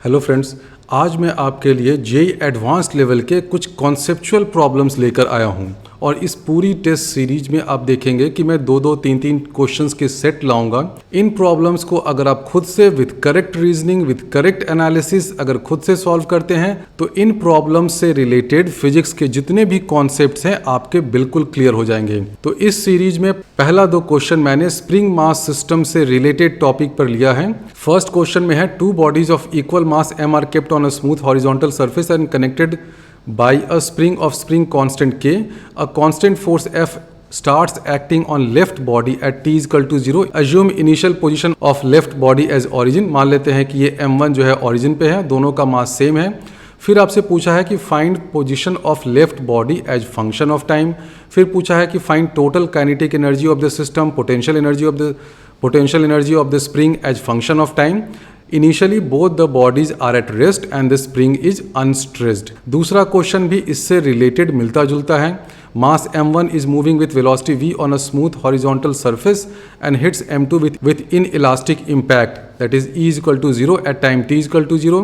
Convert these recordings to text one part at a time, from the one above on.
Hello friends, आज मैं आपके लिए जेईई एडवांस्ड लेवल के कुछ कॉन्सेप्चुअल प्रॉब्लम्स लेकर आया हूं और इस पूरी टेस्ट सीरीज में आप देखेंगे कि मैं दो तीन क्वेश्चंस के सेट लाऊंगा। इन प्रॉब्लम्स को अगर आप खुद से with correct reasoning with correct analysis अगर खुद से सॉल्व करते हैं तो इन प्रॉब्लम्स से रिलेटेड फिजिक्स के जितने भी कॉन्सेप्ट्स हैं आपके बिल्कुल क्लियर हो जाएंगे। तो इस सीरीज में पहला 2 क्वेश्चन मैंने स्प्रिंग मास सिस्टम से रिलेटेड टॉपिक पर लिया है। फर्स्ट क्वेश्चन में है 2 bodies of equal mass m are kept on a smooth horizontal surface and connected by a spring constant K. A constant force F starts acting on left body at t is equal to 0. Assume initial position of left body as origin. मान लेते हैं कि ये m1 जो है origin पे है, दोनों का मास सेम है। फिर आपसे पूछा है कि find position of left body as function of time. फिर पूछा है कि find total kinetic energy of the system, potential energy of the spring as function of time. Initially both the bodies are at rest and the spring is unstressed. दूसरा question भी इससे related मिलता जुलता है। Mass m1 is moving with velocity v on a smooth horizontal surface and hits m2 with inelastic impact, that is E is equal to 0 at time t is equal to 0.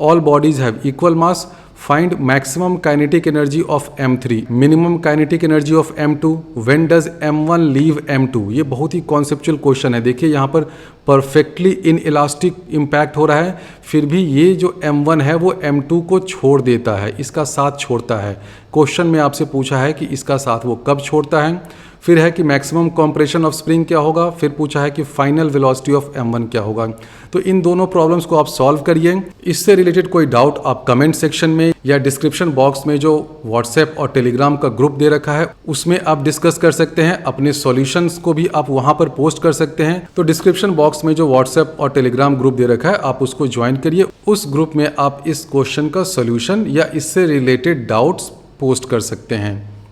All bodies have equal mass. Find maximum kinetic energy of m3, minimum kinetic energy of m2. When does m1 leave m2? ये बहुत ही conceptual question है। देखिए यहाँ पर perfectly inelastic impact हो रहा है, फिर भी ये जो m1 है वो m2 को छोड़ देता है, इसका साथ छोड़ता है। क्वेश्चन में आपसे पूछा है कि इसका साथ वो कब छोड़ता है। फिर है कि मैक्सिमम कंप्रेशन ऑफ स्प्रिंग क्या होगा। फिर पूछा है कि फाइनल वेलोसिटी ऑफ m1 क्या होगा। तो इन दोनों प्रॉब्लम्स को आप सॉल्व करिए। इससे रिलेटेड कोई डाउट आप कमेंट सेक्शन में या डिस्क्रिप्शन बॉक्स में जो व्हाट्सएप और टेलीग्राम का ग्रुप दे रखा है उसमें आप डिस्कस कर सकते हैं। अपने सॉल्यूशंस को भी आप वहां पर पोस्ट कर सकते हैं। तो डिस्क्रिप्शन बॉक्स में जो व्हाट्सएप और टेलीग्राम ग्रुप दे रखा है आप उसको ज्वाइन करिए। उस ग्रुप में आप इस क्वेश्चन का सॉल्यूशन या इससे रिलेटेड डाउट्स पोस्ट कर सकते हैं।